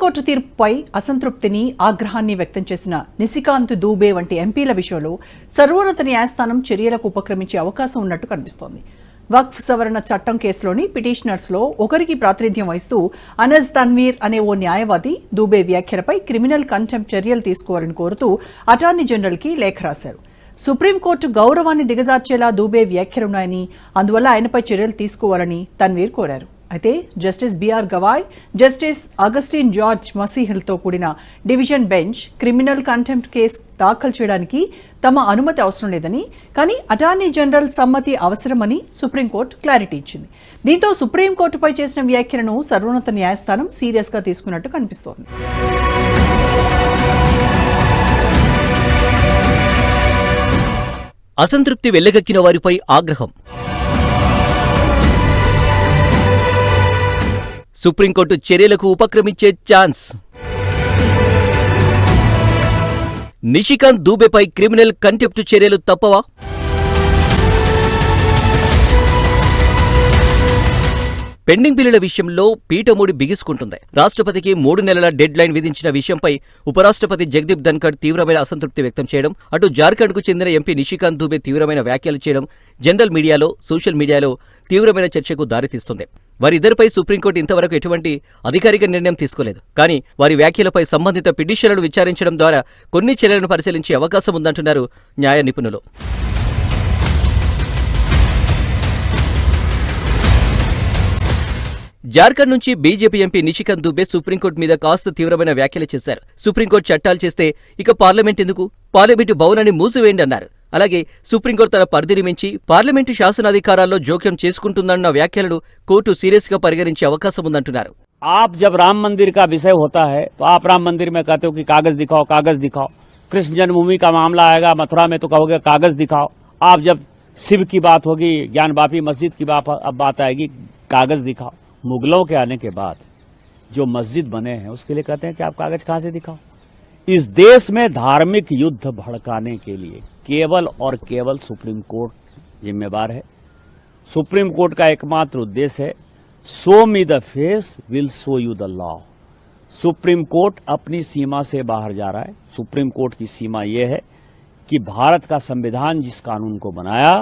Supreme court తీర్పుపై అసంతృప్తిని ఆగ్రహాన్ని వ్యక్తం చేసిన నిశికాంత్ దూబే వంటి ఎంపీల విషయంలో సర్వోన్నత న్యాయస్థానం చర్యలకు ఉపక్రమించే అవకాశం ఉన్నట్టు కనిపిస్తోంది. వక్ఫ్ సవరణ చట్టం కేసులోని పిటిషనర్స్ లో ఒకరికి ప్రాతినిధ్యం వహిస్తూ అనస్ తన్వీర్ అనే ఓ న్యాయవాది దూబే వ్యాఖ్యలపై క్రిమినల్ కంటెంప్ట్ చర్యలు తీసుకోవాలని కోరుతూ అటార్నీ జనరల్ కి లేఖ రాశారు. సుప్రీంకోర్టు గౌరవాన్ని దిగజార్చేలా దూబే వ్యాఖ్యలున్నాయని, అందువల్ల ఆయనపై చర్యలు తీసుకోవాలని తన్వీర్ కోరారు. అయితే justice BR Gavai, justice Augustine George మసీహ్లతో కూడిన division bench criminal contempt case దాఖలు చేయడానికి తమ అనుమతి అవసరం లేదని, కానీ అటార్నీ జనరల్ సమ్మతి అవసరమని సుప్రీంకోర్టు క్లారిటీ ఇచ్చింది. దీంతో సుప్రీంకోర్టుపై చేసిన వ్యాఖ్యలను సర్వోన్నత న్యాయస్థానం సీరియస్ గా తీసుకున్నట్టు కనిపిస్తోంది. అసంతృప్తి వెళ్లగక్కిన వారిపై ఆగ్రహం. సుప్రీంకోర్టు చర్యలకు ఉపక్రమించే ఛాన్స్. నిశికాంత్ దూబేపై క్రిమినల్ కంటెంప్ట్ చర్యలు తప్పవా? పెండింగ్ బిల్లుల విషయంలో పీఠమూడి బిగుసుకుంటుంది. రాష్ట్రపతికి 3 నెలల డెడ్ లైన్ విధించిన విషయంపై ఉపరాష్ట్రపతి జగదీప్ ధన్ఖడ్ తీవ్రమైన అసంతృప్తి వ్యక్తం చేయడం, అటు జార్ఖండ్కు చెందిన ఎంపీ నిశికాంత్ దూబే తీవ్రమైన వ్యాఖ్యలు చేయడం జనరల్ మీడియాలో, సోషల్ మీడియాలో తీవ్రమైన చర్చకు దారితీస్తుంది. వారిద్దరిపై సుప్రీంకోర్టు ఇంతవరకు ఎటువంటి అధికారిక నిర్ణయం తీసుకోలేదు. కానీ వారి వ్యాఖ్యలపై సంబంధిత పిటిషన్లను విచారించడం ద్వారా కొన్ని చర్యలను పరిశీలించే అవకాశం ఉందంటున్నారు న్యాయ నిపుణులు. జార్ఖండ్ నుంచి BJP MP Nishikant Dubey supreme court మీద కాస్త తీవ్రమైన వ్యాఖ్యలు చేశారు. సుప్రీంకోర్టు చట్టాలు చేస్తే ఇక పార్లమెంట్ ఎందుకు? పార్లమెంటు భవనాన్ని మూసివేయండి అన్నారు. అలాగే సుప్రీంకోర్టు తన పరిధిని మించి పార్లమెంటు శాసనాధికారాల్లో జోక్యం చేసుకుంటుందన్న వ్యాఖ్యలను కోర్టు సీరియస్ గా పరిగణించే అవకాశం ఉందంటున్నారు. आप जब राम मंदिर का विषय होता है तो आप राम मंदिर में कहते हो कि कागज दिखाओ, कागज दिखाओ. कृष्ण जन्मभूमि का मामला आएगा मथुरा में तो कहोगे कागज दिखाओ. आप जब शिव की बात होगी, ज्ञानवापी मस्जिद की बात आएगी, कागज दिखाओ. मुगलों के आने के बाद जो मस्जिद बने हैं उसके लिए कहते हैं कि आप कागज कहां से दिखाओ. इस देश में धार्मिक युद्ध भड़काने के लिए केवल और केवल सुप्रीम कोर्ट जिम्मेवार है. सुप्रीम कोर्ट का एकमात्र उद्देश्य है show me the face will show you the law. Supreme court अपनी सीमा से बाहर जा रहा है. सुप्रीम कोर्ट की सीमा यह है कि भारत का संविधान जिस कानून को बनाया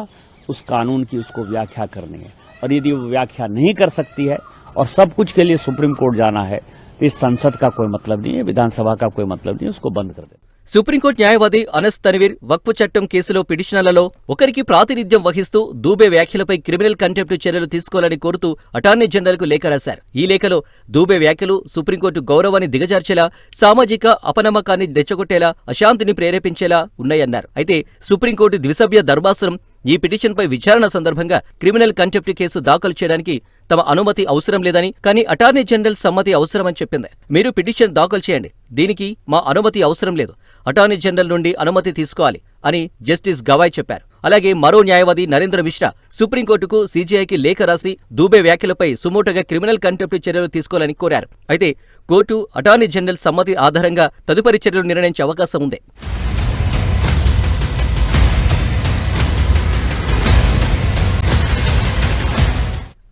उस कानून की उसको व्याख्या करनी है, और यदि वो व्याख्या नहीं कर सकती है और सब कुछ के लिए सुप्रीम कोर्ट जाना है तो इस संसद का कोई मतलब नहीं है, विधानसभा का कोई मतलब नहीं है, उसको बंद कर दे. సుప్రీంకోర్టు న్యాయవాది అనస్ తన్వీర్ వక్ఫ్ చట్టం కేసులో పిటిషనర్లలో ఒకరికి ప్రాతినిధ్యం వహిస్తూ దూబే వ్యాఖ్యలపై క్రిమినల్ కంటెంప్ట్ చర్యలు తీసుకోవాలని కోరుతూ అటార్నీ జనరల్ కు లేఖ రాశారు. ఈ లేఖలో దూబే వ్యాఖ్యలు సుప్రీంకోర్టు గౌరవాన్ని దిగజార్చేలా, సామాజిక అపనమ్మకాన్ని రెచ్చగొట్టేలా, అశాంతిని ప్రేరేపించేలా ఉన్నాయన్నారు. అయితే సుప్రీంకోర్టు ద్విసభ్య ధర్మాసనం ఈ పిటిషన్పై విచారణ సందర్భంగా క్రిమినల్ కంటెంప్ట్ కేసు దాఖలు చేయడానికి తమ అనుమతి అవసరం లేదని, కానీ అటార్నీ జనరల్ సమ్మతి అవసరమని చెప్పింది. మీరు పిటిషన్ దాఖలు చేయండి, దీనికి మా అనుమతి అవసరం లేదు, అటార్నీ జనరల్ నుండి అనుమతి తీసుకోవాలి అని జస్టిస్ గవాయ్ చెప్పారు. అలాగే మరో న్యాయవాది నరేంద్ర మిశ్రా సుప్రీంకోర్టుకు, సీజీఐకి లేఖ రాసి దూబే వ్యాఖ్యలపై సుమోటోగా క్రిమినల్ కంటెంప్ట్ చర్యలు తీసుకోవాలని కోరారు. అయితే కోర్టు అటార్నీ జనరల్ సమ్మతి ఆధారంగా తదుపరి చర్యలు నిర్ణయించే అవకాశం ఉంది.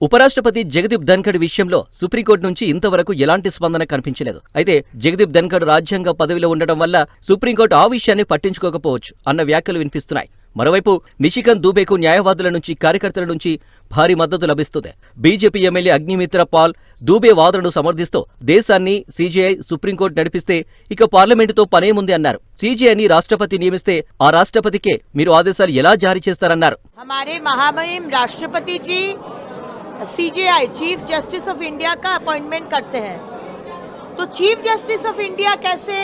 ఉపరాష్ట్రపతి జగదీప్ ధన్ఖడ్ విషయంలో సుప్రీంకోర్టు నుంచి ఇంతవరకు ఎలాంటి స్పందన కనిపించలేదు. అయితే జగదీప్ ధన్ఖడ్ రాజ్యాంగ పదవిలో ఉండటం వల్ల సుప్రీంకోర్టు ఆ విషయాన్ని పట్టించుకోకపోవచ్చు అన్న వ్యాఖ్యలు వినిపిస్తున్నాయి. మరోవైపు నిశికాంత్ దూబేకు న్యాయవాదుల నుంచి, కార్యకర్తల నుంచి భారీ మద్దతు లభిస్తుంది. బీజేపీ ఎమ్మెల్యే అగ్నిమిత్ర పాల్ దూబే వాదనను సమర్థిస్తూ దేశాన్ని సీజీఐ, సుప్రీంకోర్టు నడిపిస్తే ఇక పార్లమెంటుతో పనేముంది అన్నారు. సీజీఐని రాష్ట్రపతి నియమిస్తే ఆ రాష్ట్రపతికే మీరు ఆదేశాలు ఎలా జారీ చేస్తారన్నారు. CGI chief justice of India का अपॉइंटमेंट करते हैं, तो चीफ जस्टिस ऑफ इंडिया कैसे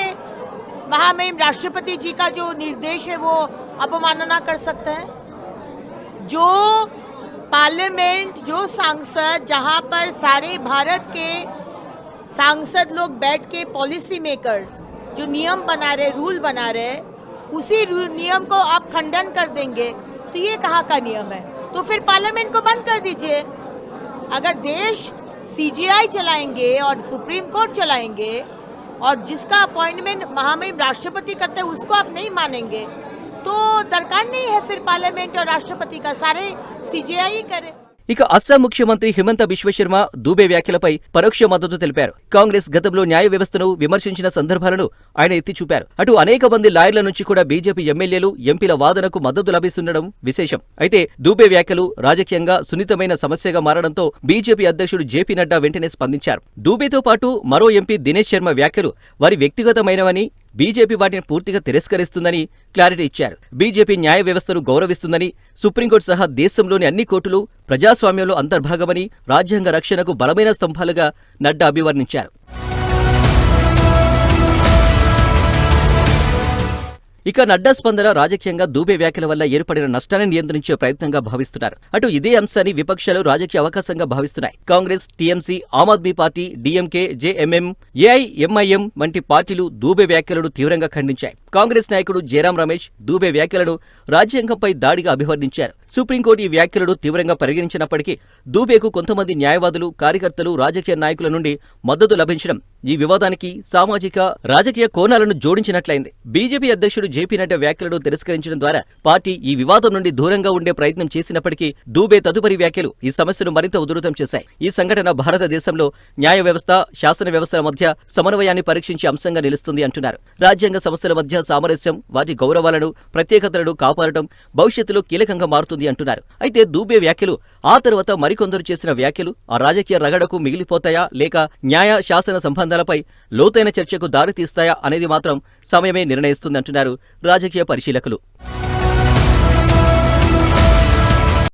महामहिम राष्ट्रपति जी का जो निर्देश है वो अवमानना कर सकते हैं? जो पार्लियामेंट, जो सांसद, जहां पर सारे भारत के सांसद लोग बैठ के पॉलिसी मेकर जो नियम बना रहे, रूल बना रहे, उसी नियम को आप खंडन कर देंगे तो ये कहाँ का नियम है? तो फिर पार्लियामेंट को बंद कर दीजिए. अगर देश सीजीआई चलाएंगे और सुप्रीम कोर्ट चलाएंगे और जिसका अपॉइंटमेंट महामहिम राष्ट्रपति करते हैं उसको आप नहीं मानेंगे तो दरकार नहीं है फिर पार्लियामेंट और राष्ट्रपति का, सारे सीजीआई ही करे. ఇక అస్సాం ముఖ్యమంత్రి హిమంత బిశ్వ శర్మ దూబే వ్యాఖ్యలపై పరోక్ష మద్దతు తెలిపారు. కాంగ్రెస్ గతంలో న్యాయ వ్యవస్థను విమర్శించిన సందర్భాలను ఆయన ఎత్తి చూపారు. అటు అనేక మంది లాయర్ల నుంచి కూడా బీజేపీ ఎమ్మెల్యేలు, ఎంపీల వాదనకు మద్దతు లభిస్తుండడం విశేషం. అయితే దూబే వ్యాఖ్యలు రాజకీయంగా సున్నితమైన సమస్యగా మారడంతో బీజేపీ అధ్యక్షుడు జేపీ నడ్డా వెంటనే స్పందించారు. దూబేతో పాటు మరో ఎంపీ దినేష్ శర్మ వ్యాఖ్యలు వారి వ్యక్తిగతమైనవని, బీజేపీ వాటిని పూర్తిగా తిరస్కరిస్తుందని క్లారిటీ ఇచ్చారు. బీజేపీ న్యాయ వ్యవస్థను గౌరవిస్తుందని, సుప్రీంకోర్టు సహా దేశంలోని అన్ని కోర్టులు ప్రజాస్వామ్యంలో అంతర్భాగమని, రాజ్యాంగ రక్షణకు బలమైన స్తంభాలుగా నడ్డా అభివర్ణించారు. ఇక నడ్డా స్పందన రాజకీయంగా దూబే వ్యాఖ్యల వల్ల ఏర్పడిన నష్టాన్ని నియంత్రించే ప్రయత్నంగా భావిస్తున్నారు. అటు ఇదే అంశాన్ని విపక్షాలు రాజకీయ అవకాశంగా భావిస్తున్నాయి. Congress, TMC, Aam Aadmi Party, DMK, JMM, AIMIM వంటి పార్టీలు దూబే వ్యాఖ్యలను తీవ్రంగా ఖండించాయి. కాంగ్రెస్ నాయకుడు జయరాం రమేష్ దూబే వ్యాఖ్యలను రాజ్యాంగంపై దాడిగా అభివర్ణించారు. సుప్రీంకోర్టు ఈ వ్యాఖ్యలను తీవ్రంగా పరిగణించినప్పటికీ దూబేకు కొంతమంది న్యాయవాదులు, కార్యకర్తలు, రాజకీయ నాయకుల నుండి మద్దతు లభించడం ఈ వివాదానికి సామాజిక, రాజకీయ కోణాలను జోడించినట్లయింది. బీజేపీ అధ్యక్షుడు జేపీ నడ్డా వ్యాఖ్యలను తిరస్కరించడం ద్వారా పార్టీ ఈ వివాదం నుండి దూరంగా ఉండే ప్రయత్నం చేసినప్పటికీ దూబే తదుపరి వ్యాఖ్యలు ఈ సమస్యను మరింత ఉధృతం చేశాయి. ఈ సంఘటన భారతదేశంలో న్యాయ వ్యవస్థ, శాసన వ్యవస్థల మధ్య సమన్వయాన్ని పరీక్షించే అంశంగా నిలుస్తుంది అంటున్నారు. రాజ్యాంగ సంస్థల మధ్య సామరస్యం, వాటి గౌరవాలను, ప్రత్యేకతలను కాపాడటం భవిష్యత్తులో కీలకంగా మారుతుంది అంటున్నారు. అయితే దూబే వ్యాఖ్యలు, ఆ తర్వాత మరికొందరు చేసిన వ్యాఖ్యలు ఆ రాజకీయ రగడకు మిగిలిపోతాయా, లేక న్యాయ, శాసన సంబంధాలపై లోతైన చర్చకు దారితీస్తాయా అనేది మాత్రం సమయమే నిర్ణయిస్తుందంటున్నారు రాజకీయ పరిశీలకులు.